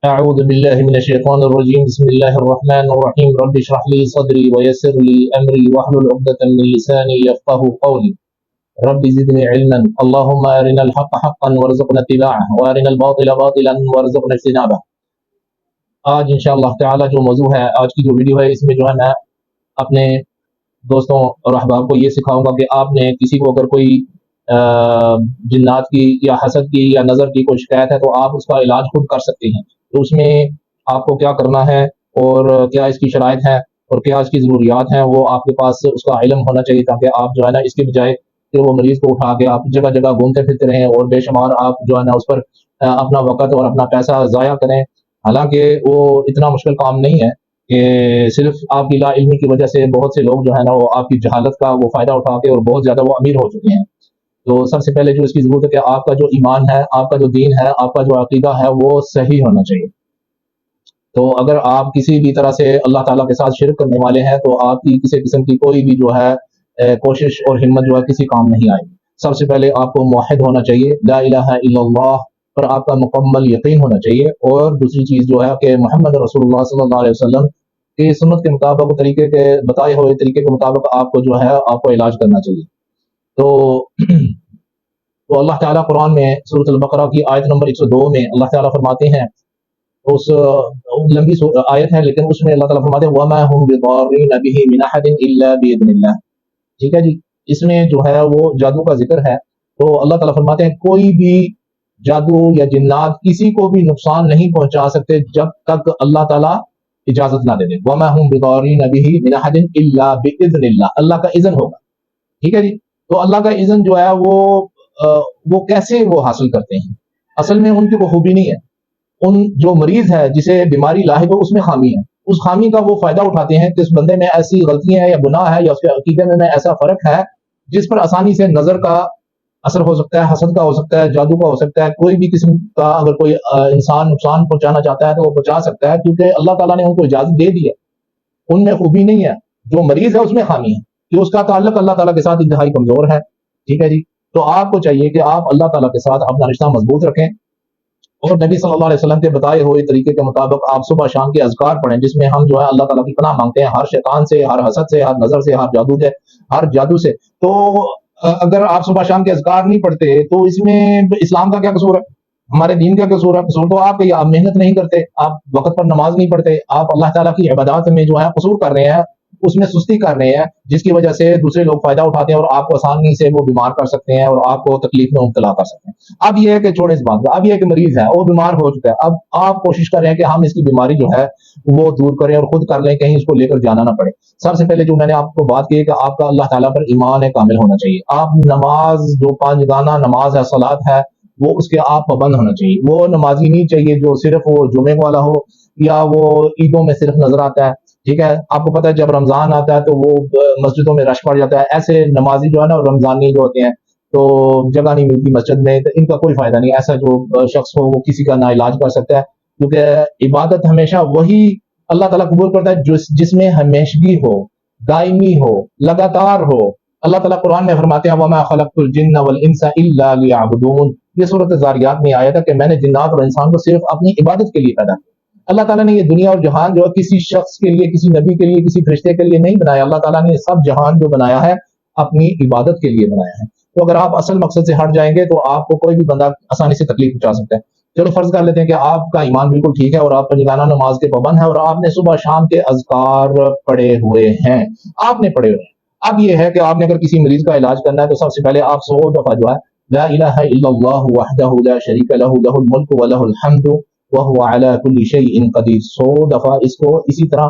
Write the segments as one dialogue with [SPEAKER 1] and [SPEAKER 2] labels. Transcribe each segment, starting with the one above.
[SPEAKER 1] أعوذ بالله من الشيطان الرجيم بسم الله الرحمن الرحيم رب اشرح لي صدري ويسر لي أمري واحلل عقدة من لساني يفقه قولي رب زدني علما اللهم أرنا الحق حقا وارزقنا اتباعه وأرنا الباطل باطلا وارزقنا اجتنابه. آج انشاءاللہ تعالی جو موضوع ہے آج کی جو ویڈیو ہے اس میں جو ہے میں اپنے دوستوں اور احباب کو یہ سکھاؤں گا کہ آپ نے کسی کو اگر کوئی جنات کی یا حسد کی یا نظر کی کوئی شکایت ہے تو آپ اس کا علاج خود کر سکتے ہیں. تو اس میں آپ کو کیا کرنا ہے اور کیا اس کی شرائط ہے اور کیا اس کی ضروریات ہیں وہ آپ کے پاس اس کا علم ہونا چاہیے، تاکہ آپ جو ہے نا اس کے بجائے کہ وہ مریض کو اٹھا کے آپ جگہ جگہ گھومتے پھرتے رہیں اور بے شمار آپ جو ہے نا اس پر اپنا وقت اور اپنا پیسہ ضائع کریں. حالانکہ وہ اتنا مشکل کام نہیں ہے کہ صرف آپ کی لا علمی کی وجہ سے بہت سے لوگ جو ہے نا وہ آپ کی جہالت کا وہ فائدہ اٹھا کے اور بہت زیادہ وہ امیر ہو چکے ہیں. تو سب سے پہلے جو اس کی ضرورت ہے کہ آپ کا جو ایمان ہے، آپ کا جو دین ہے، آپ کا جو عقیدہ ہے وہ صحیح ہونا چاہیے. تو اگر آپ کسی بھی طرح سے اللہ تعالیٰ کے ساتھ شرک کرنے والے ہیں تو آپ کی کسی قسم کی کوئی بھی جو ہے کوشش اور ہمت جو ہے کسی کام نہیں آئے گی. سب سے پہلے آپ کو موحد ہونا چاہیے، لا الہ الا اللہ پر آپ کا مکمل یقین ہونا چاہیے. اور دوسری چیز جو ہے کہ محمد رسول اللہ صلی اللہ علیہ وسلم کی سنت کے مطابق، طریقے کے بتائے ہوئے طریقے کے مطابق آپ کو جو ہے آپ کو علاج کرنا چاہیے. تو اللہ تعالیٰ قرآن میں سورۃ البقرہ کی آیت نمبر 102 میں اللہ تعالیٰ فرماتے ہیں، اس لمبی آیت ہے لیکن اس میں اللہ تعالیٰ فرماتے ہیں وَمَا هُمْ بِضَارِّينَ بِهِ مِنْ أَحَدٍ إِلَّا بِإِذْنِ اللَّهِ. ٹھیک ہے جی، اس میں جو ہے وہ جادو کا ذکر ہے. تو اللہ تعالیٰ فرماتے ہیں کوئی بھی جادو یا جنات کسی کو بھی نقصان نہیں پہنچا سکتے جب تک اللہ تعالیٰ اجازت نہ دے دے. وَمَا هُمْ بِضَارِّينَ بِهِ مِنْ أَحَدٍ إِلَّا بِإِذْنِ اللَّهِ. اللہ کا اذن ہوگا. ٹھیک ہے جی. تو اللہ کا اذن جو ہے وہ کیسے وہ حاصل کرتے ہیں؟ اصل میں ان کی وہ خوبی نہیں ہے. ان جو مریض ہے جسے بیماری لاحق ہو اس میں خامی ہے، اس خامی کا وہ فائدہ اٹھاتے ہیں کہ اس بندے میں ایسی غلطیاں ہیں یا گناہ ہے یا اس کے عقیدے میں ایسا فرق ہے جس پر آسانی سے نظر کا اثر ہو سکتا ہے، حسد کا ہو سکتا ہے، جادو کا ہو سکتا ہے. کوئی بھی قسم کا اگر کوئی انسان نقصان پہنچانا چاہتا ہے تو وہ پہنچا سکتا ہے، کیونکہ اللہ تعالیٰ نے ان کو اجازت دے دی ہے. ان میں خوبی نہیں ہے. جو مریض ہے اس میں خامی ہے کہ اس کا تعلق اللہ تعالیٰ کے ساتھ انتہائی کمزور ہے. ٹھیک ہے جی. تو آپ کو چاہیے کہ آپ اللہ تعالیٰ کے ساتھ اپنا رشتہ مضبوط رکھیں اور نبی صلی اللہ علیہ وسلم کے بتائے ہوئے طریقے کے مطابق آپ صبح شام کے اذکار پڑھیں، جس میں ہم جو ہے اللہ تعالیٰ کی پناہ مانگتے ہیں ہر شیطان سے، ہر حسد سے، ہر نظر سے، ہر جادو سے. تو اگر آپ صبح شام کے اذکار نہیں پڑھتے تو اس میں اسلام کا کیا قصور ہے؟ ہمارے دین کا قصور ہے؟ قصور تو آپ کہ آپ محنت نہیں کرتے، آپ وقت پر نماز نہیں پڑھتے، آپ اللہ تعالیٰ کی عبادات میں جو ہے قصور کر رہے ہیں، اس میں سستی کر رہے ہیں، جس کی وجہ سے دوسرے لوگ فائدہ اٹھاتے ہیں اور آپ کو آسانی سے وہ بیمار کر سکتے ہیں اور آپ کو تکلیف میں مبتلا کر سکتے ہیں. اب یہ ہے کہ چھوڑے اس بات کو، اب یہ ہے کہ مریض ہے، وہ بیمار ہو چکا ہے، اب آپ کوشش کر رہے ہیں کہ ہم اس کی بیماری جو ہے وہ دور کریں اور خود کر لیں، کہیں اس کو لے کر جانا نہ پڑے. سب سے پہلے جو میں نے آپ کو بات کی ہے کہ آپ کا اللہ تعالیٰ پر ایمان کامل ہونا چاہیے. آپ نماز جو 5 گانا نماز ہے، صلاۃ ہے، وہ اس کے آپ پابند ہونا چاہیے. وہ نمازی نہیں چاہیے جو صرف وہ جمعے والا ہو یا وہ عیدوں میں صرف نظر آتا ہے. ٹھیک ہے، آپ کو پتہ ہے جب رمضان آتا ہے تو وہ مسجدوں میں رش پڑ جاتا ہے. ایسے نمازی جو ہے نا رمضانی جو ہوتے ہیں تو جگہ نہیں ملتی مسجد میں، تو ان کا کوئی فائدہ نہیں. ایسا جو شخص ہو وہ کسی کا نا علاج کر سکتا ہے، کیونکہ عبادت ہمیشہ وہی اللہ تعالیٰ قبول کرتا ہے جس میں ہمیشگی ہو، دائمی ہو، لگاتار ہو. اللہ تعالیٰ قرآن میں فرماتے ہیں وَمَا خَلَقْتُ الْجِنَّ وَالْإِنسَ إِلَّا لِيَعْبُدُونَ. یہ سورۃ الذاریات میں آیا تھا کہ میں نے جنات اور انسان کو صرف اپنی عبادت کے لیے پیدا کیا. اللہ تعالیٰ نے یہ دنیا اور جہان جو ہے کسی شخص کے لیے، کسی نبی کے لیے، کسی فرشتے کے لیے نہیں بنایا. اللہ تعالیٰ نے سب جہان جو بنایا ہے اپنی عبادت کے لیے بنایا ہے. تو اگر آپ اصل مقصد سے ہٹ جائیں گے تو آپ کو کوئی بھی بندہ آسانی سے تکلیف پہنچا سکتا ہے. چلو فرض کر لیتے ہیں کہ آپ کا ایمان بالکل ٹھیک ہے اور آپ پنجگانہ نماز کے پابند ہیں اور آپ نے صبح شام کے اذکار پڑھے ہوئے ہیں، آپ نے پڑھے ہوئے ہیں. اب یہ ہے کہ آپ نے اگر کسی مریض کا علاج کرنا ہے تو سب سے پہلے آپ 100 دفعہ جو ہے لا الہ الا اللہ وحدہ لا شریک لہ لہ الملک ولہ الحمد وہو علی کل شیء قدیر. 100 دفعہ اس کو اسی طرح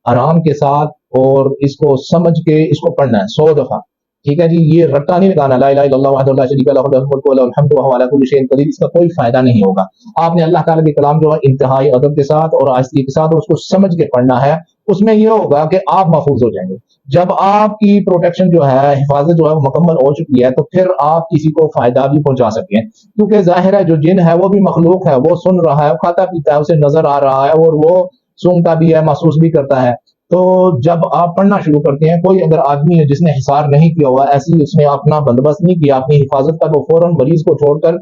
[SPEAKER 1] آرام کے ساتھ اور اس کو سمجھ کے اس کو پڑھنا ہے 100 دفعہ. ٹھیک ہے جی. یہ رٹا نہیں لگانا، لا الہ الا اللہ وحدہ لا شریک لہ لہ الملک ولہ الحمد وہو علی کل شیء قدیر. اس کا کوئی فائدہ نہیں ہوگا. آپ نے اللہ تعالیٰ کے کلام جو ہے انتہائی ادب کے ساتھ اور آہستگی کے ساتھ اور اس کو سمجھ کے پڑھنا ہے. اس میں یہ ہوگا کہ آپ محفوظ ہو جائیں گے. جب آپ کی پروٹیکشن جو ہے، حفاظت جو ہے وہ مکمل ہو چکی ہے، تو پھر آپ کسی کو فائدہ بھی پہنچا سکتے ہیں. کیونکہ ظاہر ہے جو جن ہے وہ بھی مخلوق ہے، وہ سن رہا ہے، وہ کھاتا پیتا ہے، اسے نظر آ رہا ہے اور وہ سنتا بھی ہے، محسوس بھی کرتا ہے. تو جب آپ پڑھنا شروع کرتے ہیں، کوئی اگر آدمی ہے جس نے حصار نہیں کیا ہوا، ایسی اس نے اپنا بندوبست نہیں کیا اپنی حفاظت کا، تو فوراً مریض کو چھوڑ کر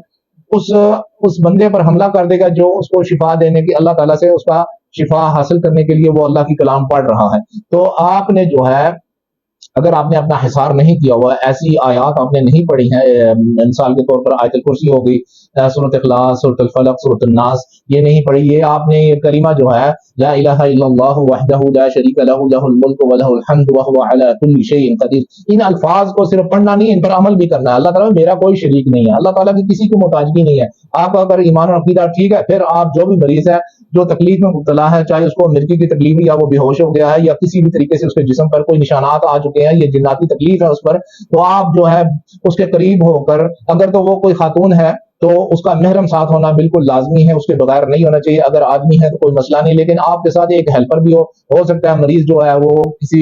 [SPEAKER 1] اس بندے پر حملہ کر دے گا جو اس کو شفا دینے کی اللہ تعالیٰ سے اس کا شفا حاصل کرنے کے لیے وہ اللہ کی کلام پڑھ رہا ہے. تو آپ نے جو ہے اگر آپ نے اپنا حصار نہیں کیا ہوا ایسی آیات آپ نے نہیں پڑھی ہیں، مثال کے طور پر آیت الکرسی ہو گئی، سورۃ اخلاص، سورۃ الفلق، سورۃ الناس، یہ نہیں پڑھی. یہ آپ نے یہ کلمہ جو ہے لا الہ الا اللہ وحدہ لا شریک لہ لہ الملک ولہ الحمد وہو علی کل شیء قدیر، ان الفاظ کو صرف پڑھنا نہیں، ان پر عمل بھی کرنا ہے. اللہ تعالیٰ میرا کوئی شریک نہیں ہے، اللہ تعالیٰ کی کسی کی محتاجگی نہیں ہے. آپ کا اگر ایمان اور عقیدہ ٹھیک ہے، پھر آپ جو بھی مریض ہے، جو تکلیف میں مبتلا ہے، چاہے اس کو مرگی کی تکلیف یا وہ بے ہوش ہو گیا ہے یا کسی بھی طریقے سے اس کے جسم پر کوئی نشانات آ چکے ہیں، یہ جناتی تکلیف ہے اس پر، تو آپ جو ہے اس کے قریب ہو کر، اگر تو وہ کوئی خاتون ہے تو اس کا محرم ساتھ ہونا بالکل لازمی ہے، اس کے بغیر نہیں ہونا چاہیے. اگر آدمی ہے تو کوئی مسئلہ نہیں، لیکن آپ کے ساتھ ایک ہیلپر بھی ہو سکتا ہے مریض جو ہے وہ کسی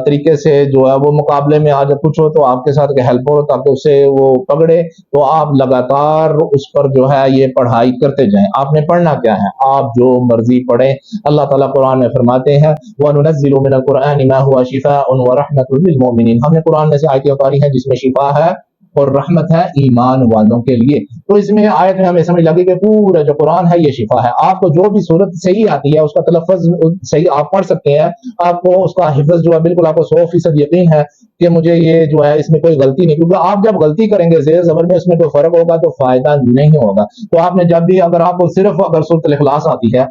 [SPEAKER 1] طریقے سے جو ہے وہ مقابلے میں آج کچھ ہو تو آپ کے ساتھ ہیلپ ہو تاکہ اس سے وہ پکڑے. تو آپ لگاتار اس پر جو ہے یہ پڑھائی کرتے جائیں. آپ نے پڑھنا کیا ہے؟ آپ جو مرضی پڑھیں. اللہ تعالیٰ قرآن میں فرماتے ہیں وَنُنَزِّلُ مِنَ الْقُرْآنِ مَا هُوَ شِفَاءٌ وَرَحْمَةٌ لِّلْمُؤْمِنِينَ، ہم نے قرآن میں سے آیتیں اتاری ہیں جس میں شفا ہے اور رحمت ہے ایمان والوں کے لیے. تو اس میں آیت میں ہمیں سمجھ لگی کہ پورا جو قرآن ہے یہ شفا ہے. آپ کو جو بھی صورت صحیح آتی ہے اس کا تلفظ صحیح آپ پڑھ سکتے ہیں، آپ کو اس کا حفظ جو ہے بالکل آپ کو 100% یقین ہے کہ مجھے یہ جو ہے اس میں کوئی غلطی نہیں، کیونکہ آپ جب غلطی کریں گے زیر زبر میں اس میں کوئی فرق ہوگا تو فائدہ نہیں ہوگا. تو آپ نے جب بھی اگر آپ کو صرف اگر سورۃ الاخلاص آتی ہے،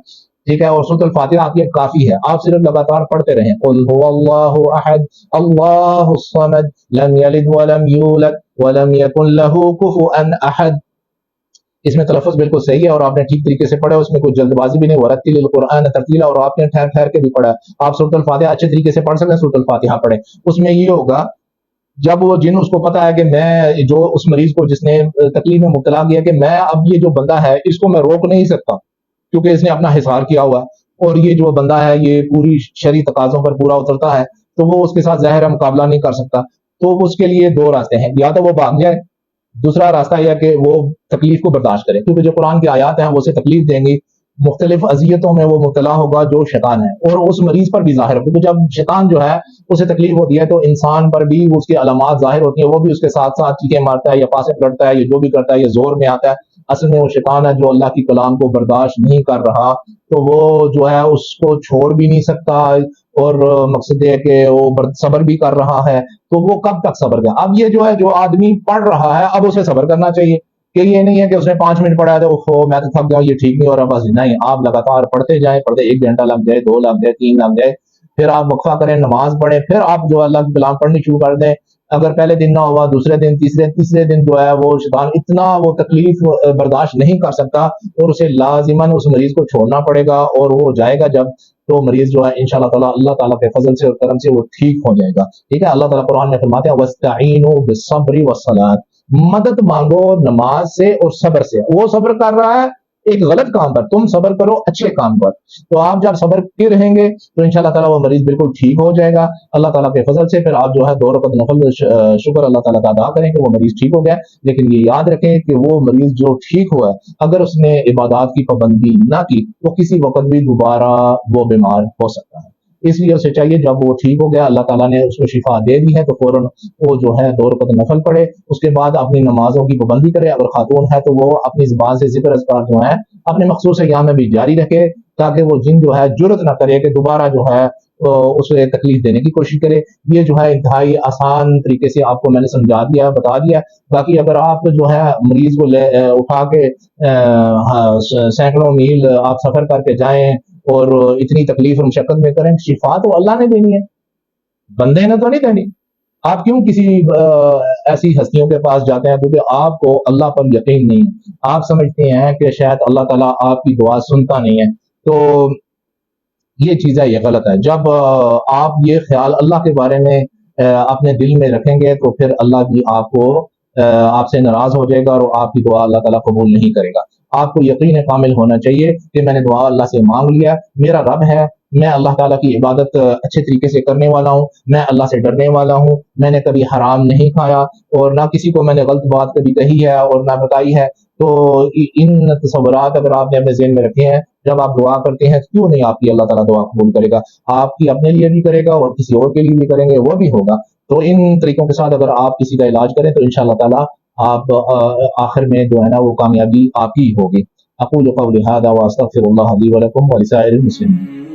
[SPEAKER 1] ٹھیک ہے، اور سورۃ الفاتحہ آتی ہے، کافی ہے. آپ صرف لگاتار پڑھتے رہیں قل هو اللہ احد اللہ الصمد لم یلد ولم یولد ولم یکن له کفوا احد. اس میں تلفظ بالکل صحیح ہے اور آپ نے ٹھیک طریقے سے پڑھا، اس میں کوئی جلد بازی بھی نہیں. ورتل القرآن ترتیلا، اور آپ نے ٹھہر ٹھہر کے بھی پڑھا. آپ سورۃ الفاتحہ اچھے طریقے سے پڑھ سکتے ہیں، سورۃ الفاتحہ پڑھیں. اس میں یہ ہوگا جب وہ جن اس کو پتا ہے کہ میں جو اس مریض کو جس نے تکلیف میں مبتلا کیا کہ میں اب یہ جو بندہ ہے اس کو میں روک نہیں سکتا کیونکہ اس نے اپنا حصار کیا ہوا اور یہ جو بندہ ہے یہ پوری شرعی تقاضوں پر پورا اترتا ہے، تو وہ اس کے ساتھ ظاہر مقابلہ نہیں کر سکتا. تو اس کے لیے دو راستے ہیں، یا تو وہ بھاگ جائے، دوسرا راستہ یہ ہے کہ وہ تکلیف کو برداشت کرے، کیونکہ جو قرآن کی آیات ہیں وہ اسے تکلیف دیں گی، مختلف اذیتوں میں وہ مبتلا ہوگا جو شیطان ہے، اور اس مریض پر بھی ظاہر ہوگا. تو جب شیطان جو ہے اسے تکلیف ہوتی ہے تو انسان پر بھی اس کی علامات ظاہر ہوتی ہیں، وہ بھی اس کے ساتھ ساتھ چیخیں مارتا ہے یا فاسق لڑتا ہے یا جو بھی کرتا ہے یا زور میں آتا ہے. اصل میں وہ شیطان ہے جو اللہ کی کلام کو برداشت نہیں کر رہا، تو وہ جو ہے اس کو چھوڑ بھی نہیں سکتا، اور مقصد یہ ہے کہ وہ صبر بھی کر رہا ہے. تو وہ کب تک صبر کرے؟ اب یہ جو ہے جو آدمی پڑھ رہا ہے اب اسے صبر کرنا چاہیے، کہ یہ نہیں ہے کہ اس نے 5 منٹ پڑھا ہے تو میں تو تھک گیا یہ ٹھیک نہیں ہو رہا بس. نہیں، آپ لگاتار پڑھتے جائیں، پڑھتے 1 گھنٹہ لگ جائے، 2 لگ جائے، 3 لگ جائے، پھر آپ وقفہ کریں، نماز پڑھیں، پھر آپ جو اللہ کی کلام پڑھنی شروع کر دیں. اگر پہلے دن نہ ہوا، دوسرے دن، تیسرے دن جو ہے وہ شیطان اتنا وہ تکلیف برداشت نہیں کر سکتا اور اسے لازماً اس مریض کو چھوڑنا پڑے گا، اور وہ جائے گا جب تو مریض جو ہے انشاءاللہ تعالیٰ اللہ تعالیٰ کے فضل سے اور کرم سے وہ ٹھیک ہو جائے گا. ٹھیک ہے، اللہ تعالیٰ قرآن میں فرماتے ہیں وَاسْتَعِينُوا بِالصَّبْرِ وَالصَّلَاةِ، مدد مانگو نماز سے اور صبر سے. وہ صبر کر رہا ہے ایک غلط کام پر، تم صبر کرو اچھے کام پر. تو آپ جب صبر کے رہیں گے تو انشاءاللہ تعالیٰ وہ مریض بالکل ٹھیک ہو جائے گا اللہ تعالیٰ کے فضل سے. پھر آپ جو ہے 2 رکعت نفل شکر اللہ تعالیٰ کا ادا کریں کہ وہ مریض ٹھیک ہو گیا. لیکن یہ یاد رکھیں کہ وہ مریض جو ٹھیک ہوا ہے اگر اس نے عبادات کی پابندی نہ کی تو کسی وقت بھی دوبارہ وہ بیمار ہو سکتا ہے. اس لیے اسے چاہیے جب وہ ٹھیک ہو گیا اللہ تعالیٰ نے اس کو شفا دے دی ہے تو فوراً وہ جو ہے 2 رکعت نفل پڑھے، اس کے بعد اپنی نمازوں کی پابندی کرے. اگر خاتون ہے تو وہ اپنی زبان سے ذکر اذکار جو ہے اپنے مخصوص ایام میں بھی جاری رکھے تاکہ وہ جن جو ہے جرت نہ کرے کہ دوبارہ جو ہے اسے تکلیف دینے کی کوشش کرے. یہ جو ہے انتہائی آسان طریقے سے آپ کو میں نے سمجھا دیا، بتا دیا. باقی اگر آپ جو ہے مریض کو اٹھا کے سینکڑوں میل آپ سفر کر کے جائیں اور اتنی تکلیف اور مشقت میں کریں، شفا تو اللہ نے دینی ہے، بندے نے تو نہیں دینی. آپ کیوں کسی ایسی ہستیوں کے پاس جاتے ہیں کیونکہ آپ کو اللہ پر یقین نہیں ہے، آپ سمجھتے ہیں کہ شاید اللہ تعالیٰ آپ کی دعا سنتا نہیں ہے. تو یہ چیز ہے، یہ غلط ہے. جب آپ یہ خیال اللہ کے بارے میں اپنے دل میں رکھیں گے تو پھر اللہ بھی آپ سے ناراض ہو جائے گا اور آپ کی دعا اللہ تعالیٰ قبول نہیں کرے گا. آپ کو یقین کامل ہونا چاہیے کہ میں نے دعا اللہ سے مانگ لیا، میرا رب ہے، میں اللہ تعالیٰ کی عبادت اچھے طریقے سے کرنے والا ہوں، میں اللہ سے ڈرنے والا ہوں، میں نے کبھی حرام نہیں کھایا اور نہ کسی کو میں نے غلط بات کبھی کہی ہے اور نہ بتائی ہے. تو ان تصورات اگر آپ نے اپنے ذہن میں رکھے ہیں جب آپ دعا کرتے ہیں کیوں نہیں آپ کی اللہ تعالیٰ دعا قبول کرے گا؟ آپ کی اپنے لیے بھی کرے گا اور کسی اور کے لیے بھی کریں گے وہ بھی ہوگا. تو ان طریقوں کے ساتھ اگر آپ کسی کا علاج کریں تو انشاءاللہ تعالیٰ آپ آخر میں جو ہے نا وہ کامیابی آپ ہی ہوگی. اقول قولی هذا واستغفر الله لي ولكم ولسائر المسلمين.